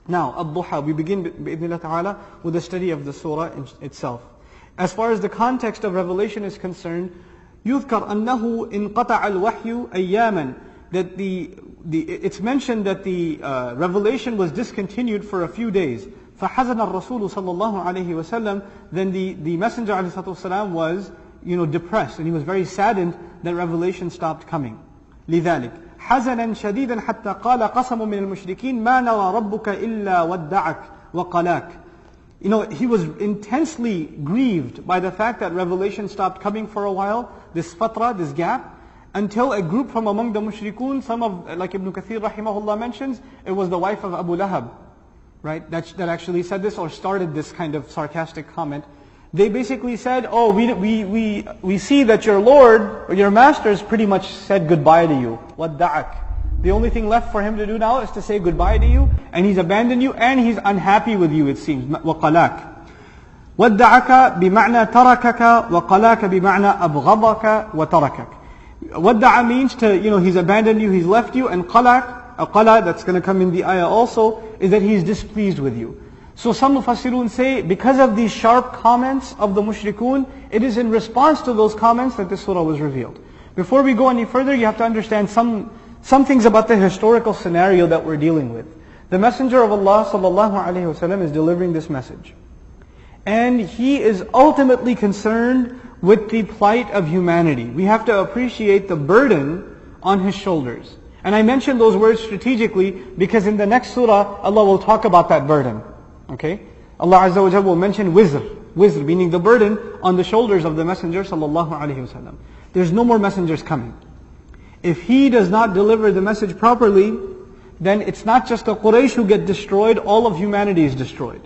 Now, Ad-Duha, we begin bi'idhnillah ta'ala with the study of the surah itself. As far as the context of revelation is concerned, يذكر أنه انقطع الوحي أياما, that it's mentioned that the revelation was discontinued for a few days. فحزن الرسول صلى الله عليه وسلم, then the Messenger عليه الصلاة والسلام was depressed, and he was very saddened that revelation stopped coming. لذلك حزنا شديدا حتى قال قسم من المشركين ما نرى ربك إلا ودعك وقلاك. He was intensely grieved by the fact that revelation stopped coming for a while, this fatra, this gap, until a group from among the mushrikun, some of, like Ibn Kathir rahimahullah mentions, it was the wife of Abu Lahab, right, that actually said this or started this kind of sarcastic comment. They basically said, oh, we see that your Lord, or your master, has pretty much said goodbye to you. وَدَّعَكَ. The only thing left for him to do now is to say goodbye to you, and he's abandoned you, and he's unhappy with you, it seems. وَقَلَاكَ. وَدَّعَكَ بِمَعْنَى تَرَكَكَ وَقَلَاكَ بِمَعْنَى أَبْغَضَكَ وَتَرَكَكَ. Wadda'a means to, he's abandoned you, he's left you, and qala, that's going to come in the ayah also, is that he's displeased with you. So some mufassirun say, because of these sharp comments of the mushrikun, it is in response to those comments that this surah was revealed. Before we go any further, you have to understand some things about the historical scenario that we're dealing with. The Messenger of Allah sallallahu alaihi wasallam is delivering this message. And he is ultimately concerned with the plight of humanity. We have to appreciate the burden on his shoulders. And I mention those words strategically because in the next surah, Allah will talk about that burden. Okay? Allah Azza wa Jalla will mention wizr, meaning the burden on the shoulders of the Messenger sallallahu alaihi wasallam. There's no more messengers coming. If he does not deliver the message properly, then it's not just the Quraysh who get destroyed, all of humanity is destroyed.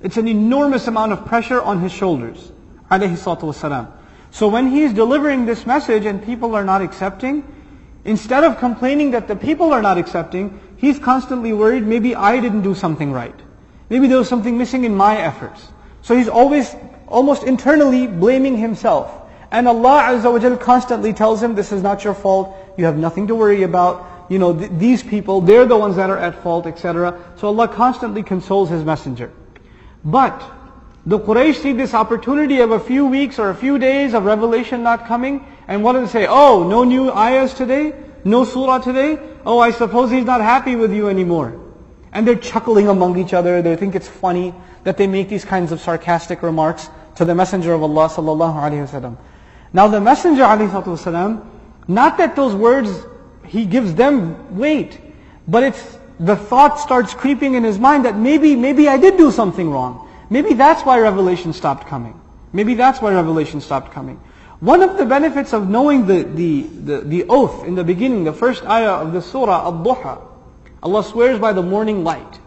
It's an enormous amount of pressure on his shoulders, alayhi salatu wasalam. So when he is delivering this message and people are not accepting, instead of complaining that the people are not accepting, he's constantly worried, maybe I didn't do something right. Maybe there was something missing in my efforts. So he's always, almost internally blaming himself. And Allah Azza wa Jal constantly tells him, this is not your fault, you have nothing to worry about. These people, they're the ones that are at fault, etc. So Allah constantly consoles His Messenger. But the Quraysh see this opportunity of a few weeks or a few days of revelation not coming, and what do they say? Oh, no new ayahs today? No surah today? Oh, I suppose he's not happy with you anymore. And they're chuckling among each other. They think it's funny that they make these kinds of sarcastic remarks to the Messenger of Allah sallallahu alaihi wasallam. Now the Messenger alayhi salatu wasallam, not that those words, he gives them weight, but it's the thought starts creeping in his mind that maybe I did do something wrong. Maybe that's why revelation stopped coming. Maybe that's why revelation stopped coming. One of the benefits of knowing the oath in the beginning, the first ayah of the surah, Ad-Duha, Allah swears by the morning light.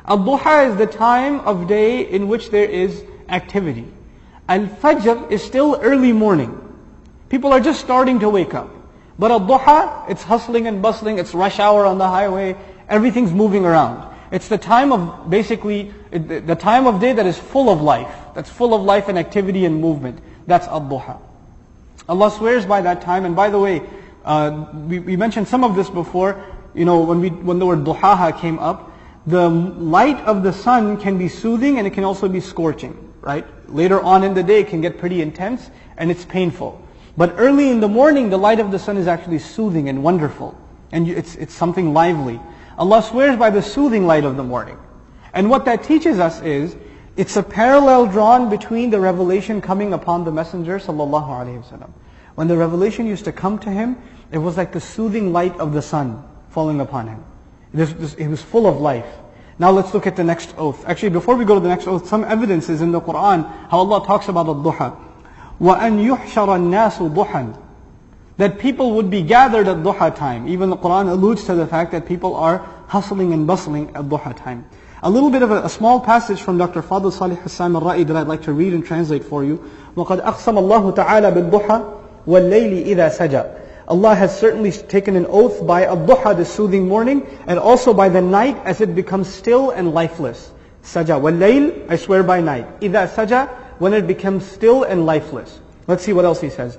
Ad-Duha is the time of day in which there is activity. Al-Fajr is still early morning. People are just starting to wake up. But Ad-Duha, it's hustling and bustling, it's rush hour on the highway, everything's moving around. It's the time of, basically, the time of day that is full of life. That's full of life and activity and movement. That's Ad-Duha. Allah swears by that time, and by the way, we mentioned some of this before, when the word duhaha came up, the light of the sun can be soothing and it can also be scorching, right? Later on in the day it can get pretty intense and it's painful. But early in the morning the light of the sun is actually soothing and wonderful. And it's something lively. Allah swears by the soothing light of the morning. And what that teaches us is, it's a parallel drawn between the revelation coming upon the Messenger sallallahu alaihi wasallam. When the revelation used to come to him, it was like the soothing light of the sun falling upon him. It was full of life. Now let's look at the next oath. Actually, before we go to the next oath, some evidences in the Quran, how Allah talks about Ad-Duha. وَأَنْ يُحْشَرَ النَّاسُ ضُحًا. That people would be gathered at Duha time. Even the Quran alludes to the fact that people are hustling and bustling at Duha time. A little bit of a small passage from Dr. Fadl Salih Hassan al-Ra'i that I'd like to read and translate for you. وَقَدْ أَقْسَمَ اللَّهُ تَعَالَى بِالضُّحَى وَاللَّيْلِ إِذَا سَجَى. Allah has certainly taken an oath by Ad-Duha, the soothing morning, and also by the night as it becomes still and lifeless. Saja. وَاللَّيْلِ, I swear by night. إِذَا سَجَى, when it becomes still and lifeless. Let's see what else he says.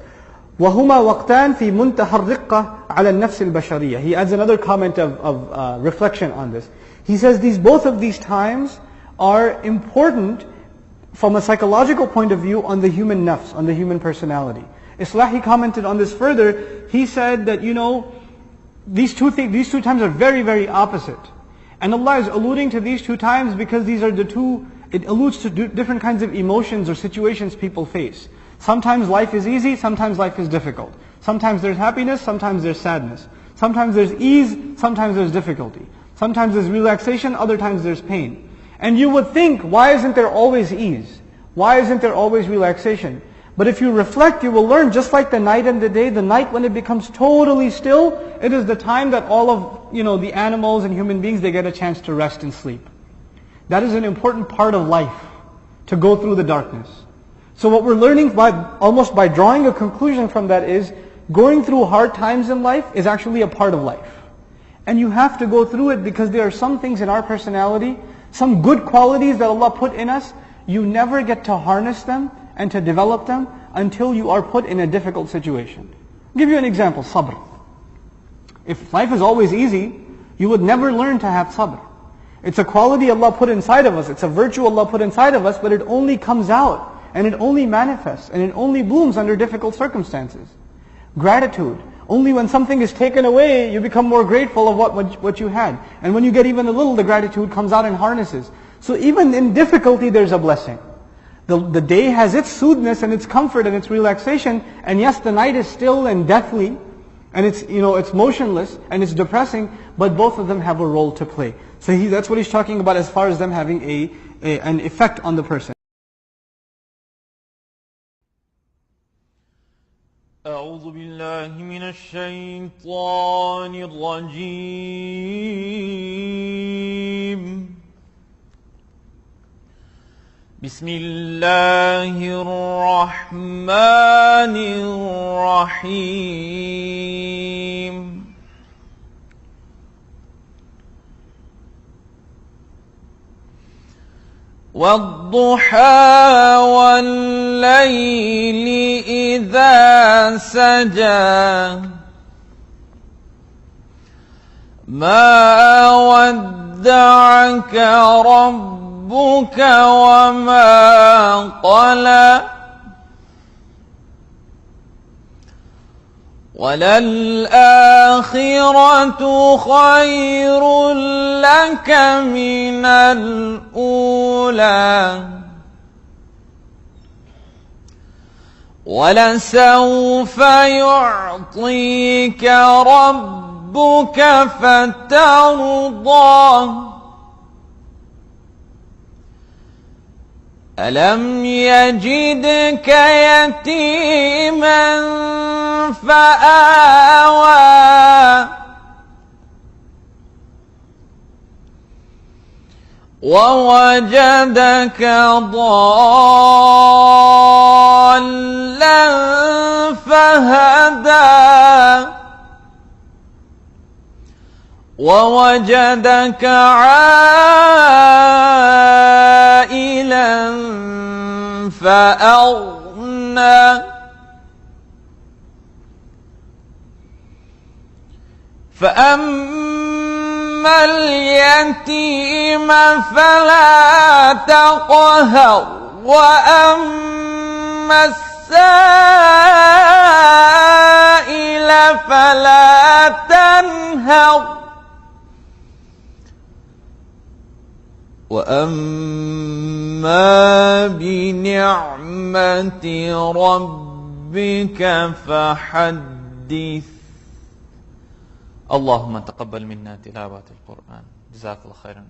وَهُمَا وَقْتَانْ فِي مُنْتَهَى الرِّقَّةِ عَلَى النَّفْسِ الْبَشَرِيَّةِ. He adds another comment of reflection on this. He says both of these times are important from a psychological point of view on the human nafs, on the human personality. Islahi commented on this further. He said that, these two times are very, very opposite. And Allah is alluding to these two times because these are it alludes to different kinds of emotions or situations people face. Sometimes life is easy, sometimes life is difficult. Sometimes there's happiness, sometimes there's sadness. Sometimes there's ease, sometimes there's difficulty. Sometimes there's relaxation, other times there's pain. And you would think, why isn't there always ease? Why isn't there always relaxation? But if you reflect, you will learn, just like the night and the day, the night when it becomes totally still, it is the time that all of the animals and human beings, they get a chance to rest and sleep. That is an important part of life, to go through the darkness. So what we're learning almost by drawing a conclusion from that is, going through hard times in life is actually a part of life. And you have to go through it because there are some things in our personality, some good qualities that Allah put in us, you never get to harness them and to develop them until you are put in a difficult situation. I'll give you an example, sabr. If life is always easy, you would never learn to have sabr. It's a quality Allah put inside of us, it's a virtue Allah put inside of us, but it only comes out, and it only manifests, and it only blooms under difficult circumstances. Gratitude. Only when something is taken away, you become more grateful of what you had. And when you get even a little, the gratitude comes out and harnesses. So even in difficulty, there's a blessing. The day has its soothness and its comfort and its relaxation, and yes, the night is still and deathly, and it's motionless and it's depressing, but both of them have a role to play. So that's what he's talking about as far as them having an effect on the person. أعوذ بالله من الشيطان الرجيم بسم الله الرحمن الرحيم والضحى والليل إذا سجى ما ودعك ربك وما قلى وللآخرة خير لك من الأولى ولسوف يعطيك ربك فترضى ألم يجدك يتيما فآوى ووجدك ضالا فهدى ووجدك عائلا فأغنى فأما اليتيم فلا تقهر وأما السائل فلا تنهر وأما بنعمة ربك فحدث اللهم تقبل منا تلاوة القرآن جزاك الله خيرا